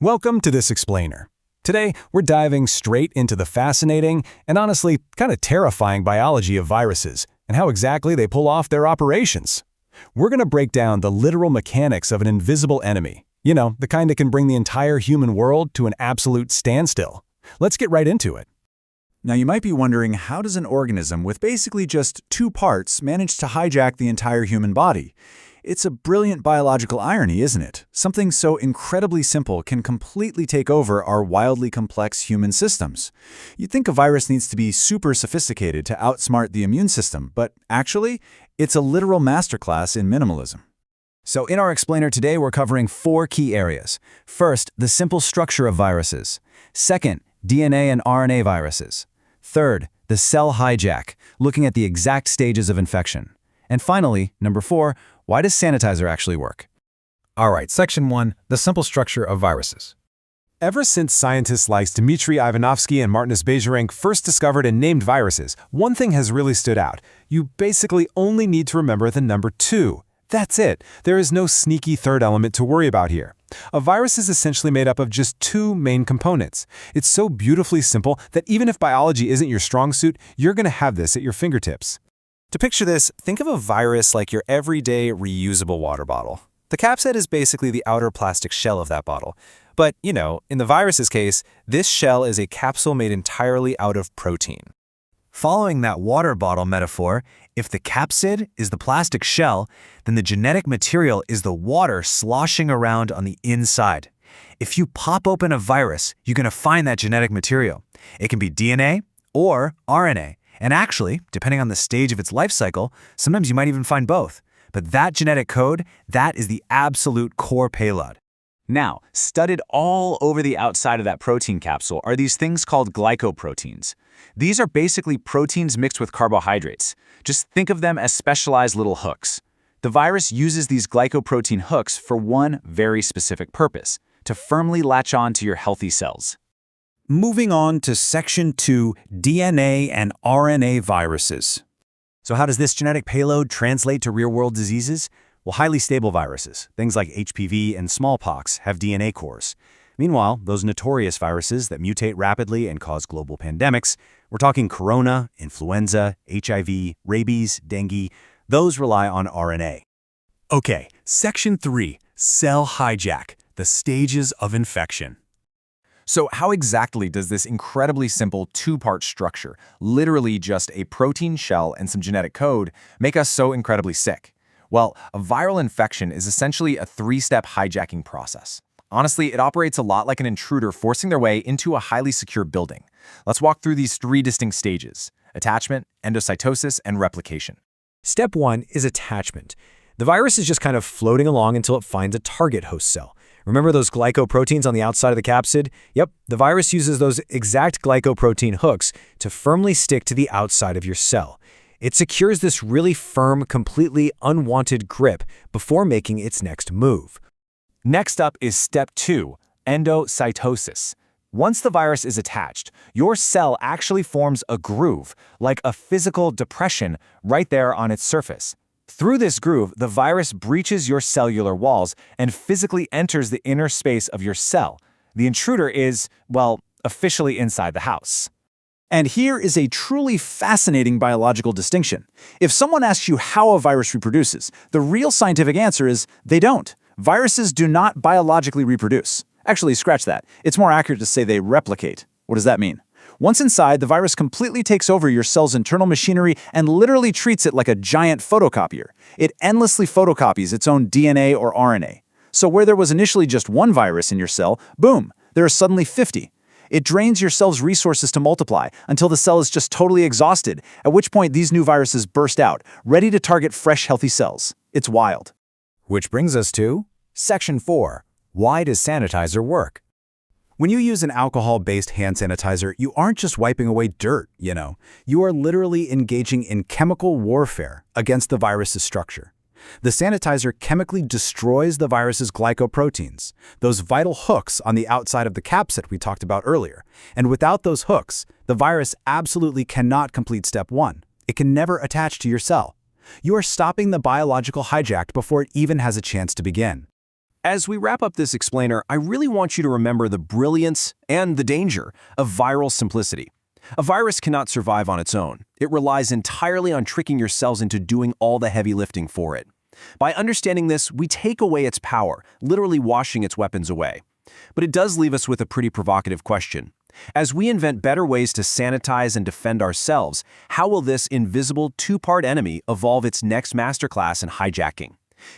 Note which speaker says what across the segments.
Speaker 1: Welcome to This Explainer. Today, we're diving straight into the fascinating and honestly kind of terrifying biology of viruses and how exactly they pull off their operations. We're going to break down the literal mechanics of an invisible enemy. You know, the kind that can bring the entire human world to an absolute standstill. Let's get right into it.
Speaker 2: Now you might be wondering, how does an organism with basically just two parts manage to hijack the entire human body? It's a brilliant biological irony, isn't it? Something so incredibly simple can completely take over our wildly complex human systems. You'd think a virus needs to be super sophisticated to outsmart the immune system, but actually, it's a literal masterclass in minimalism.
Speaker 1: So in our explainer today, we're covering 4 key areas. First, the simple structure of viruses. Second, DNA and RNA viruses. Third, the cell hijack, looking at the exact stages of infection. And finally, number 4, why does sanitizer actually work?
Speaker 3: All right, Section 1, the simple structure of viruses.
Speaker 4: Ever since scientists like Dmitry Ivanovsky and Martinus Beijerinck first discovered and named viruses, one thing has really stood out. You basically only need to remember the number 2. That's it. There is no sneaky third element to worry about here. A virus is essentially made up of just 2 main components. It's so beautifully simple that even if biology isn't your strong suit, you're going to have this at your fingertips.
Speaker 5: To picture this, think of a virus like your everyday reusable water bottle. The capsid is basically the outer plastic shell of that bottle. But, you know, in the virus's case, this shell is a capsule made entirely out of protein.
Speaker 6: Following that water bottle metaphor, if the capsid is the plastic shell, then the genetic material is the water sloshing around on the inside. If you pop open a virus, you're going to find that genetic material. It can be DNA or RNA. And actually, depending on the stage of its life cycle, sometimes you might even find both. But that genetic code, that is the absolute core payload.
Speaker 2: Now, studded all over the outside of that protein capsule are these things called glycoproteins. These are basically proteins mixed with carbohydrates. Just think of them as specialized little hooks. The virus uses these glycoprotein hooks for one very specific purpose: to firmly latch on to your healthy cells.
Speaker 7: Moving on to Section 2, DNA and RNA viruses.
Speaker 1: So how does this genetic payload translate to real-world diseases? Well, highly stable viruses, things like HPV and smallpox, have DNA cores. Meanwhile, those notorious viruses that mutate rapidly and cause global pandemics, we're talking corona, influenza, HIV, rabies, dengue, those rely on RNA. Okay, Section 3, cell hijack, the stages of infection.
Speaker 3: So how exactly does this incredibly simple 2-part structure, literally just a protein shell and some genetic code, make us so incredibly sick? Well, a viral infection is essentially a 3-step hijacking process. Honestly, it operates a lot like an intruder forcing their way into a highly secure building. Let's walk through these 3 distinct stages: attachment, endocytosis, and replication.
Speaker 8: Step 1 is attachment. The virus is just kind of floating along until it finds a target host cell. Remember those glycoproteins on the outside of the capsid? Yep, the virus uses those exact glycoprotein hooks to firmly stick to the outside of your cell. It secures this really firm, completely unwanted grip before making its next move.
Speaker 5: Next up is Step 2, endocytosis. Once the virus is attached, your cell actually forms a groove, like a physical depression, right there on its surface. Through this groove, the virus breaches your cellular walls and physically enters the inner space of your cell. The intruder is, well, officially inside the house.
Speaker 2: And here is a truly fascinating biological distinction. If someone asks you how a virus reproduces, the real scientific answer is they don't. Viruses do not biologically reproduce. Actually, scratch that. It's more accurate to say they replicate. What does that mean? Once inside, the virus completely takes over your cell's internal machinery and literally treats it like a giant photocopier. It endlessly photocopies its own DNA or RNA. So where there was initially just one virus in your cell, boom, there are suddenly 50. It drains your cell's resources to multiply until the cell is just totally exhausted, at which point these new viruses burst out, ready to target fresh, healthy cells. It's wild.
Speaker 7: Which brings us to Section 4, why does sanitizer work? When you use an alcohol-based hand sanitizer, you aren't just wiping away dirt, you know. You are literally engaging in chemical warfare against the virus's structure. The sanitizer chemically destroys the virus's glycoproteins, those vital hooks on the outside of the capsid we talked about earlier. And without those hooks, the virus absolutely cannot complete Step 1. It can never attach to your cell. You are stopping the biological hijack before it even has a chance to begin.
Speaker 3: As we wrap up this explainer, I really want you to remember the brilliance and the danger of viral simplicity. A virus cannot survive on its own. It relies entirely on tricking your cells into doing all the heavy lifting for it. By understanding this, we take away its power, literally washing its weapons away. But it does leave us with a pretty provocative question. As we invent better ways to sanitize and defend ourselves, how will this invisible two-part enemy evolve its next masterclass in hijacking?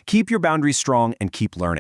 Speaker 3: Keep your boundaries strong and keep learning.